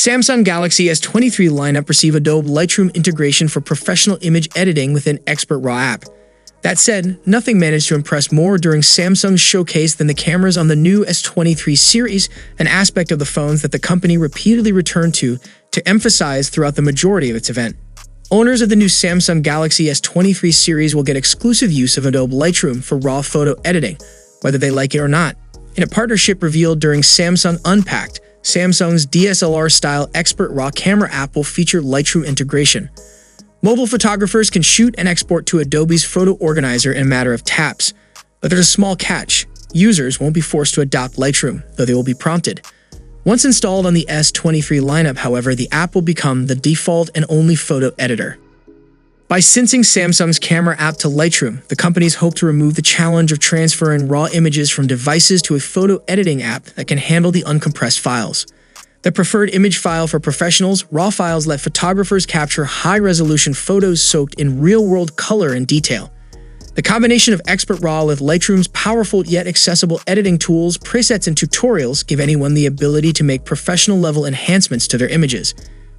Samsung Galaxy S23 lineup receive Adobe Lightroom integration for professional image editing within Expert RAW app. That said, nothing managed to impress more during Samsung's showcase than the cameras on the new S23 series, an aspect of the phones that the company repeatedly returned to emphasize throughout the majority of its event. Owners of the new Samsung Galaxy S23 series will get exclusive use of Adobe Lightroom for RAW photo editing, whether they like it or not. In a partnership revealed during Samsung Unpacked, Samsung's DSLR-style Expert RAW camera app will feature Lightroom integration. Mobile photographers can shoot and export to Adobe's photo organizer in a matter of taps. But there's a small catch. Users won't be forced to adopt Lightroom, though they will be prompted. Once installed on the S23 lineup, however, the app will become the default and only photo editor. By syncing Samsung's camera app to Lightroom, the companies hope to remove the challenge of transferring raw images from devices to a photo editing app that can handle the uncompressed files. The preferred image file for professionals, RAW files let photographers capture high-resolution photos soaked in real-world color and detail. The combination of Expert RAW with Lightroom's powerful yet accessible editing tools, presets, and tutorials give anyone the ability to make professional-level enhancements to their images.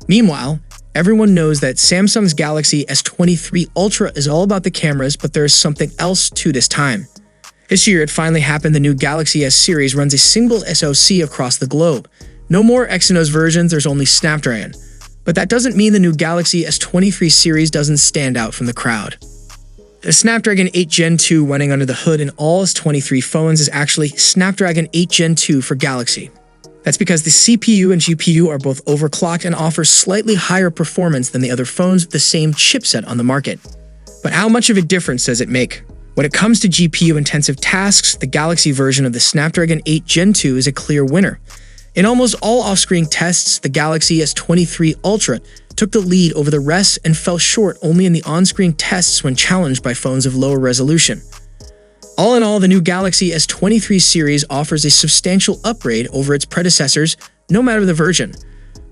Meanwhile, everyone knows that Samsung's Galaxy S23 Ultra is all about the cameras, but there is something else to this time. This year, it finally happened. The new Galaxy S series runs a single SoC across the globe. No more Exynos versions, there's only Snapdragon. But that doesn't mean the new Galaxy S23 series doesn't stand out from the crowd. The Snapdragon 8 Gen 2 running under the hood in all S23 phones is actually Snapdragon 8 Gen 2 for Galaxy. That's because the CPU and GPU are both overclocked and offer slightly higher performance than the other phones with the same chipset on the market. But how much of a difference does it make? When it comes to GPU-intensive tasks, the Galaxy version of the Snapdragon 8 Gen 2 is a clear winner. In almost all off-screen tests, the Galaxy S23 Ultra took the lead over the rest and fell short only in the on-screen tests when challenged by phones of lower resolution. All in all, the new Galaxy S23 series offers a substantial upgrade over its predecessors, no matter the version.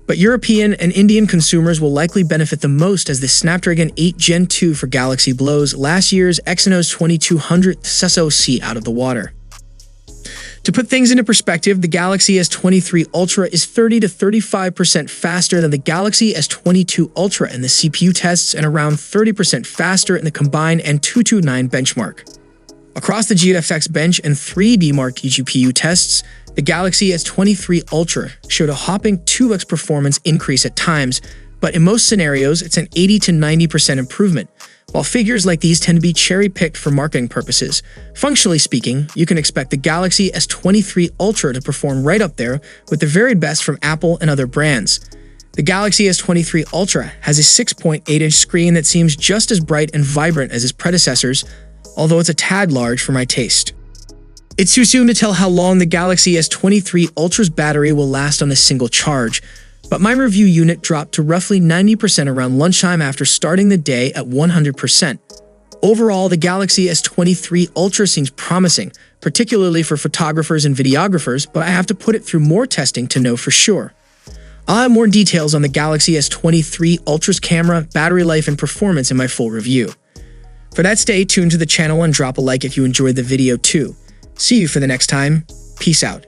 But European and Indian consumers will likely benefit the most as the Snapdragon 8 Gen 2 for Galaxy blows last year's Exynos 2200 SoC out of the water. To put things into perspective, the Galaxy S23 Ultra is 30 to 35% faster than the Galaxy S22 Ultra in the CPU tests and around 30% faster in the combined Antutu 9 benchmark. Across the GFX Bench and 3D Mark GPU tests, the Galaxy S23 Ultra showed a whopping 2x performance increase at times, but in most scenarios, it's an 80 to 90% improvement. While figures like these tend to be cherry-picked for marketing purposes, functionally speaking, you can expect the Galaxy S23 Ultra to perform right up there with the very best from Apple and other brands. The Galaxy S23 Ultra has a 6.8-inch screen that seems just as bright and vibrant as its predecessors, although it's a tad large for my taste. It's too soon to tell how long the Galaxy S23 Ultra's battery will last on a single charge, but my review unit dropped to roughly 90% around lunchtime after starting the day at 100%. Overall, the Galaxy S23 Ultra seems promising, particularly for photographers and videographers, but I have to put it through more testing to know for sure. I'll have more details on the Galaxy S23 Ultra's camera, battery life, and performance in my full review. For that, stay tuned to the channel and drop a like if you enjoyed the video too. See you for the next time. Peace out.